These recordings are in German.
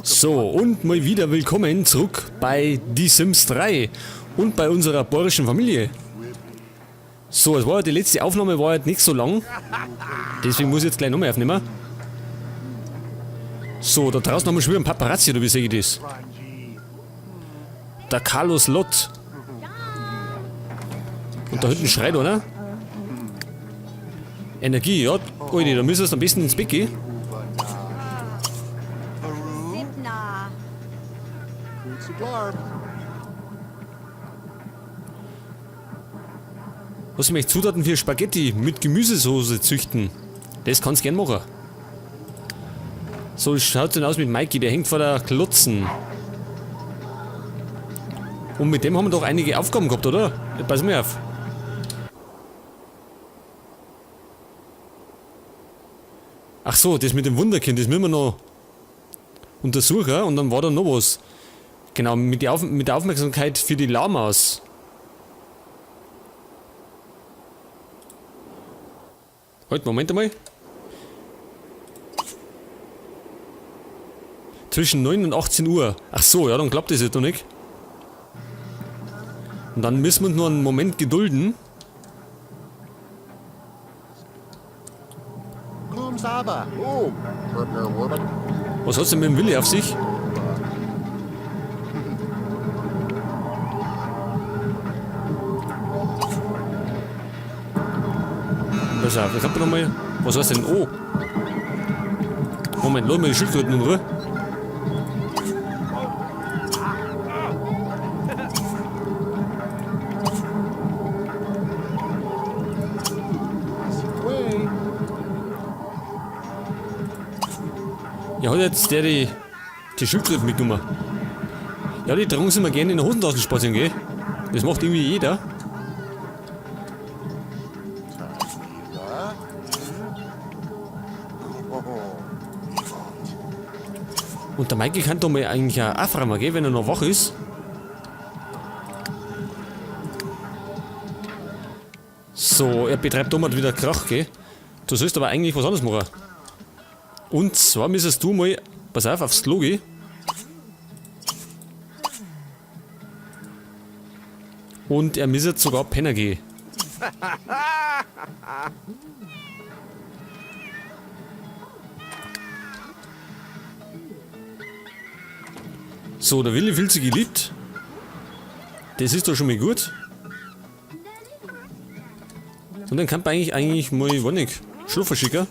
So, und mal wieder willkommen zurück bei Die Sims 3 und bei unserer bohrischen Familie. So, es war ja die letzte Aufnahme, war halt nicht so lang, deswegen muss ich jetzt gleich nochmal aufnehmen. So, da draußen haben wir schon wieder einen Paparazzi, oder wie sehe ich das? Der Carlos Lott. Und da hinten schreit einer. Energie, ja, Alter, da müssen wir am besten ins Bett gehen. Was möchte Zutaten für Spaghetti mit Gemüsesoße züchten? Das kannst du gern machen. So schaut es denn aus mit Mikey, der hängt vor der Klotzen. Und mit dem haben wir doch einige Aufgaben gehabt, oder? Pass mal auf. Ach so, das mit dem Wunderkind, das müssen wir noch untersuchen. Und dann war da noch was. Genau, mit der Aufmerksamkeit für die Lamas. Halt, Moment einmal. Zwischen 9 und 18 Uhr. Ach so, ja, dann klappt das jetzt noch nicht. Und dann müssen wir uns nur einen Moment gedulden. Was hat's denn mit dem Willi auf sich? Pass auf, ich hab noch mal. Was heißt denn? Oh! Moment, lass mal die Schildkröten in Ruhe. Ja, hat jetzt der die Schildkröten mitgenommen. Ja, die tragen sie immer gerne in der Hosentasche spazieren, gell? Das macht irgendwie jeder. Und der Mikey kann doch mal eigentlich auch aufräumen, gell, wenn er noch wach ist. So, er betreibt damals wieder Krach, gell? Du sollst aber eigentlich was anderes machen. Und zwar müsstest du mal, pass auf, aufs Klo gehen. Und er müsste sogar pennen gehen. So, der Willi fühlt sich geliebt. Das ist doch schon mal gut. Und dann kann man eigentlich mal, war nicht, schlafen schicken.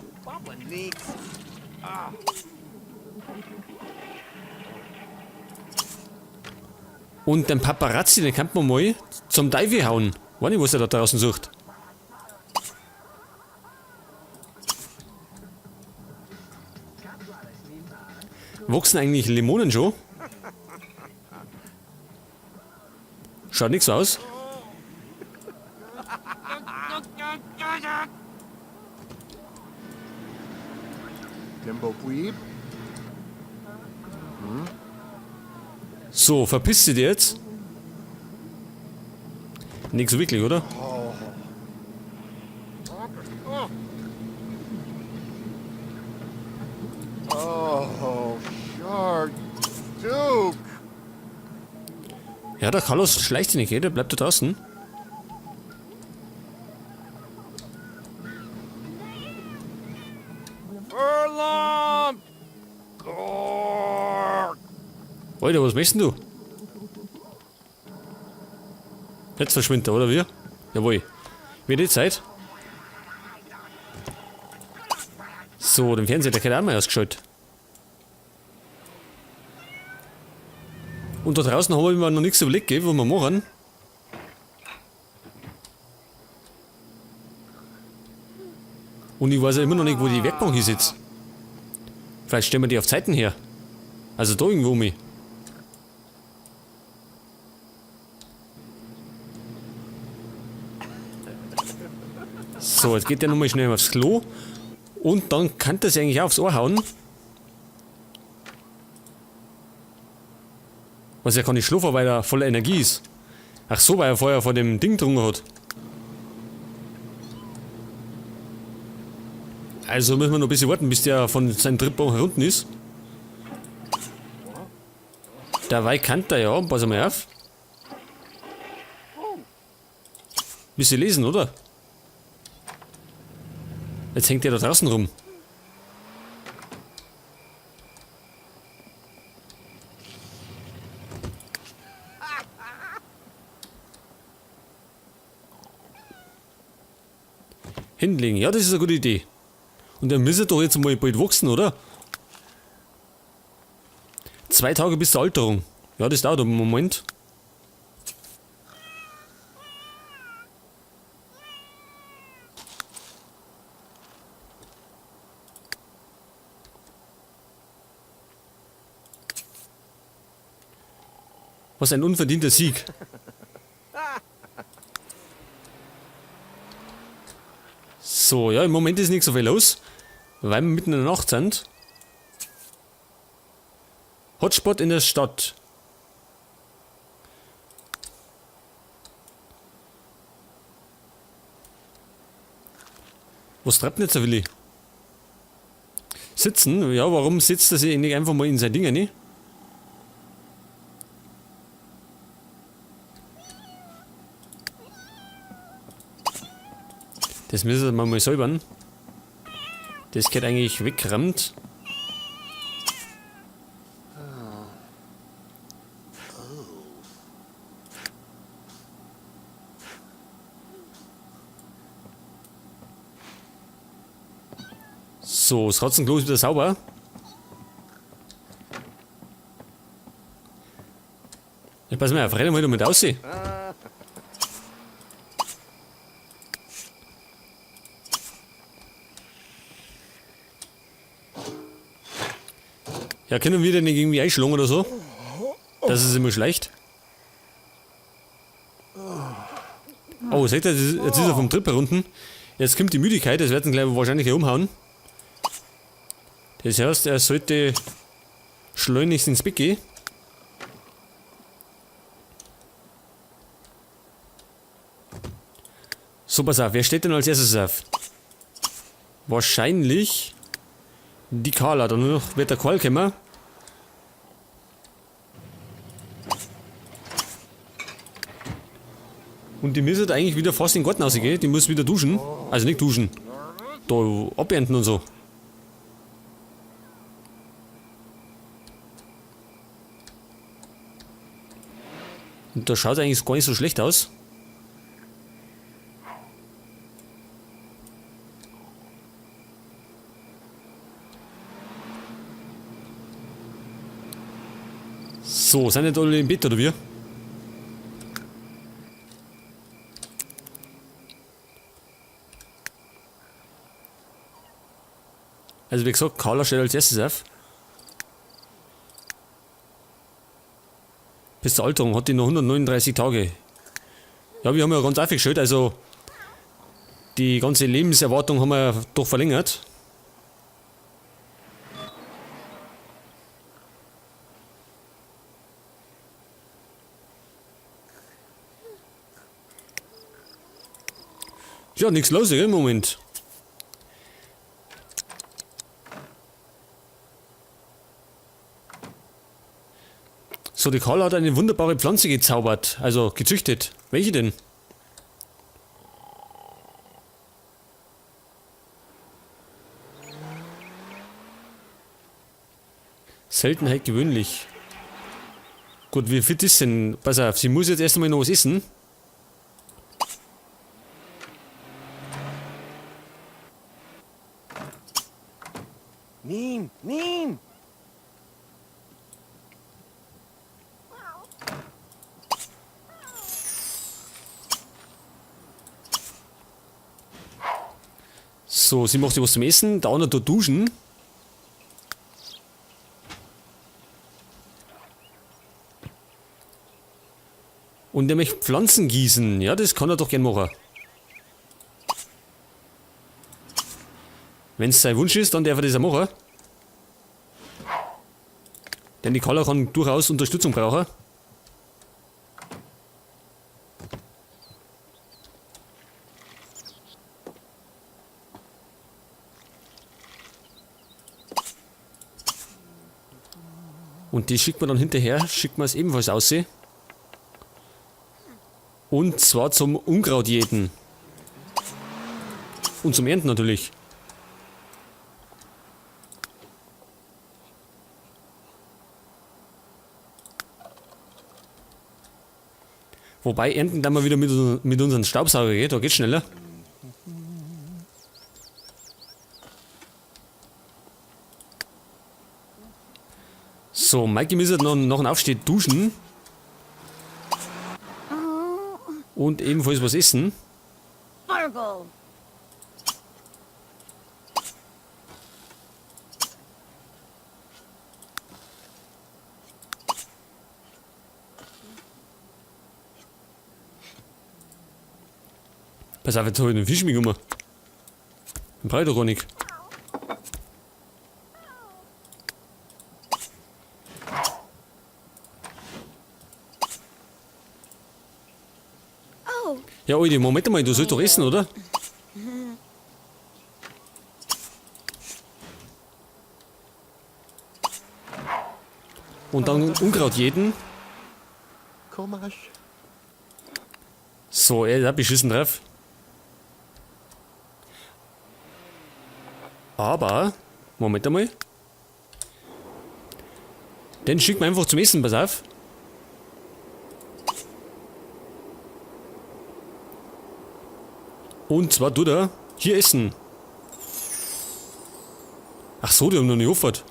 Und den Paparazzi, den kann man mal zum Dive hauen. Weiß nicht, was er da draußen sucht. Wachsen eigentlich Limonen schon? Schaut nichts aus. So, verpiss dich jetzt. Nicht so wirklich, oder? Ja, der Carlos schleicht sich nicht, der bleibt da draußen. Alter, was möchtest du? Jetzt verschwindet er, oder wie? Jawohl. Wird die Zeit? So, den Fernseher, der hat auch mal ausgeschaltet. Und da draußen haben wir noch nichts überlegt, was wir machen. Und ich weiß ja immer noch nicht, wo die Werkbank ist jetzt. Vielleicht stellen wir die auf Zeiten her. Also da irgendwo mich. So, jetzt geht der nochmal schnell aufs Klo. Und dann kann das eigentlich auch aufs Ohr hauen. Was er kann nicht schlafen, weil er voller Energie ist. Ach so, weil er vorher vor dem Ding getrunken hat. Also müssen wir noch ein bisschen warten, bis der von seinem Trip herunten ist. Dabei kann der ja, pass mal auf. Willst du lesen, oder? Jetzt hängt der da draußen rum. Hinlegen, ja, das ist eine gute Idee. Und dann müsste doch jetzt mal bald wachsen, oder? 2 Tage bis zur Alterung. Ja, das dauert einen Moment. Was ein unverdienter Sieg. So, ja, im Moment ist nicht so viel los, weil wir mitten in der Nacht sind. Hotspot in der Stadt. Was treibt denn jetzt der Willi? Sitzen? Ja, warum sitzt er sich nicht einfach mal in sein Ding, ne? Das müssen wir mal säubern. Das geht eigentlich weggerammt. So, das Ratzenklo ist wieder sauber. Ja, pass mal auf, renn mal damit aussehen. Ja, können wir denn nicht irgendwie einschlagen oder so? Das ist immer schlecht. Oh, seht ihr, jetzt ist er vom Trip herunten. Jetzt kommt die Müdigkeit, das wird ihn gleich wahrscheinlich umhauen. Das heißt, er sollte schleunigst ins Bett gehen. So, pass auf, wer steht denn als erstes auf? Wahrscheinlich die Carla, dann noch wird der Karl kommen. Und die müsste eigentlich wieder fast in den Garten rausgehen, die muss wieder duschen. Also nicht duschen, da abernten und so. Und da schaut es eigentlich gar nicht so schlecht aus. So, sind nicht alle im Bett oder wie? Also wie gesagt, Carla steht als erstes auf. Bis zur Alterung hat die noch 139 Tage. Ja, wir haben ja ganz aufgestellt, also die ganze Lebenserwartung haben wir doch verlängert. Ja, nichts los im Moment. So, die Carla hat eine wunderbare Pflanze gezaubert, also gezüchtet. Welche denn? Seltenheit gewöhnlich. Gut, wie fit ist denn? Pass auf, sie muss jetzt erst einmal noch was essen. Nein, nein! So, sie macht sich was zum Essen, der andere tut duschen. Und er möchte Pflanzen gießen. Ja, das kann er doch gern machen. Wenn es sein Wunsch ist, dann darf er das auch machen. Denn die Carla kann durchaus Unterstützung brauchen. Und die schickt man dann hinterher, schickt man es ebenfalls aus. Und zwar zum Unkrautjäten. Und zum Ernten natürlich. Wobei ernten dann mal wieder mit unseren Staubsauger geht, da geht's schneller. So, Mikey muss jetzt noch nach dem Aufstehen duschen. Und ebenfalls was essen. Fargo. Pass auf, jetzt hol ich den Fisch mitgenommen. Den brauche ich doch gar nicht. Oh, Ja, Alter, Moment mal, du sollst doch essen, oder? Und dann Unkraut jeden. Komisch. So, er ist auch beschissen drauf. Aber, Moment einmal. Den schicken wir einfach zum Essen, pass auf. Und zwar tut er hier essen. Ach so, die haben noch nicht aufgehört.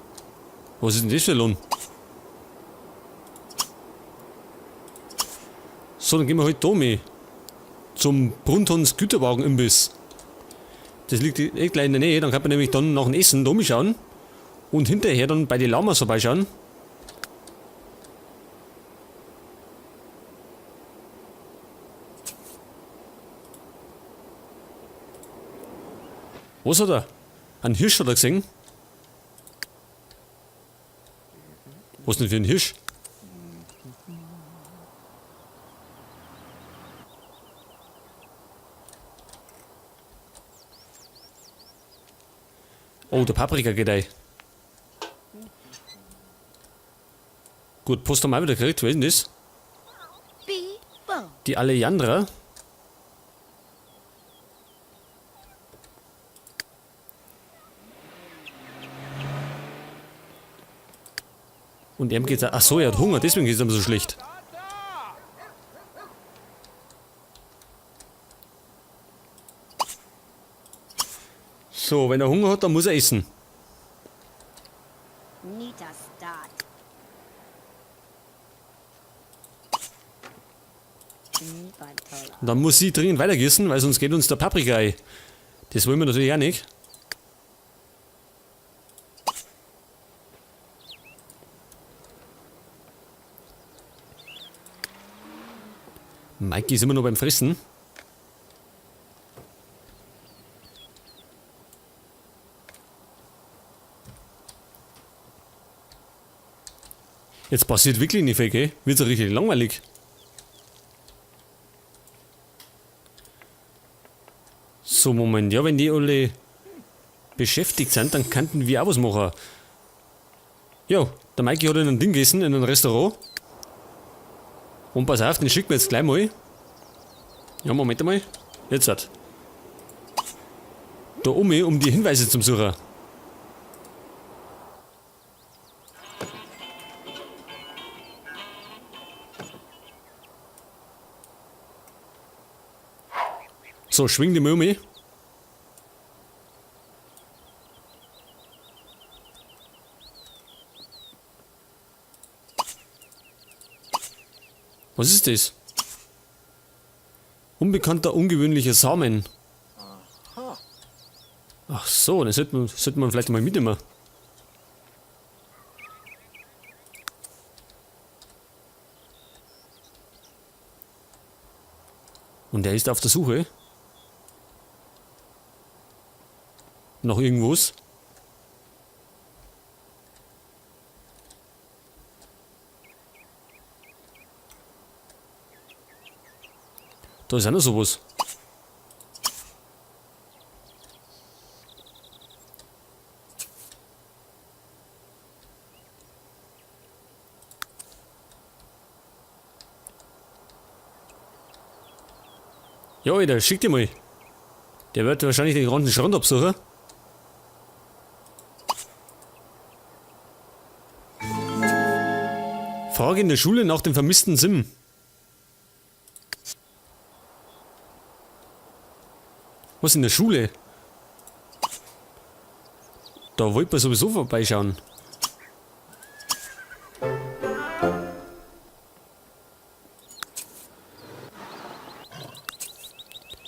Was ist denn das für ein Lohn? So, dann gehen wir halt da mit. Zum Bruntons Güterwagen-Imbiss. Das liegt echt gleich in der Nähe, dann kann man nämlich dann nach dem Essen da schauen. Und hinterher dann bei den Lamas vorbeischauen. Was hat er? Ein Hirsch hat er gesehen. Was denn für ein Hirsch? Oh, der Paprika geht ein. Gut, Post haben wir auch wieder gekriegt. Wer ist denn das? Beebo. Die Alejandra. Und ihm geht's. Ach so, er hat Hunger, deswegen geht's ihm so schlecht. So, wenn er Hunger hat, dann muss er essen. Nita start. Nipantola. Und dann muss sie dringend weitergießen, weil sonst geht uns der Paprika ein. Das wollen wir natürlich auch nicht. Mikey ist immer noch beim Fressen. Jetzt passiert wirklich nicht viel, gell? Wird's ja richtig langweilig. So, Moment, ja, wenn die alle beschäftigt sind, dann könnten wir auch was machen. Ja, der Mikey hat in einem Ding gegessen, in einem Restaurant. Und pass auf, den schicken wir jetzt gleich mal. Ja, Moment einmal. Jetzt hat. Da um die Hinweise zum Suchen. So, schwing die mal um. Was ist das? Unbekannter, ungewöhnlicher Samen. Ach so, den sollte man vielleicht mal mitnehmen. Und der ist auf der Suche nach irgendwas. Da ist auch noch sowas. Ja, Alter, schick dir mal. Der wird wahrscheinlich den ganzen Strand absuchen. Frage in der Schule nach dem vermissten Sim. Was in der Schule? Da wollte man sowieso vorbeischauen.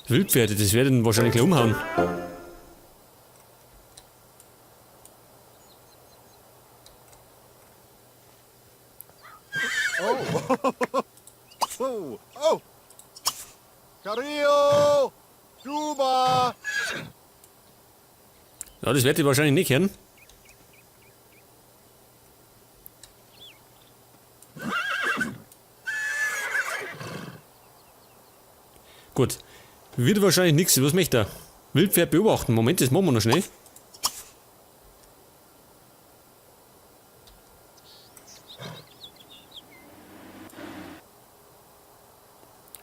Wildpferde, das werden wahrscheinlich gleich umhauen. Oh, oh! Carillo! Juba! Ja, das wird ihr wahrscheinlich nicht hören. Gut. Wird wahrscheinlich nichts. Was möchte er? Wildpferd beobachten. Moment, das machen wir noch schnell.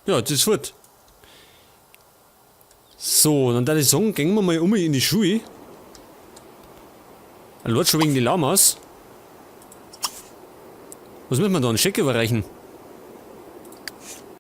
Ja, das ist gut. So, dann würde ich sagen, gehen wir mal in die Schule. Er lädt schon wegen die Lamas. Was müssen wir da? Einen Scheck überreichen?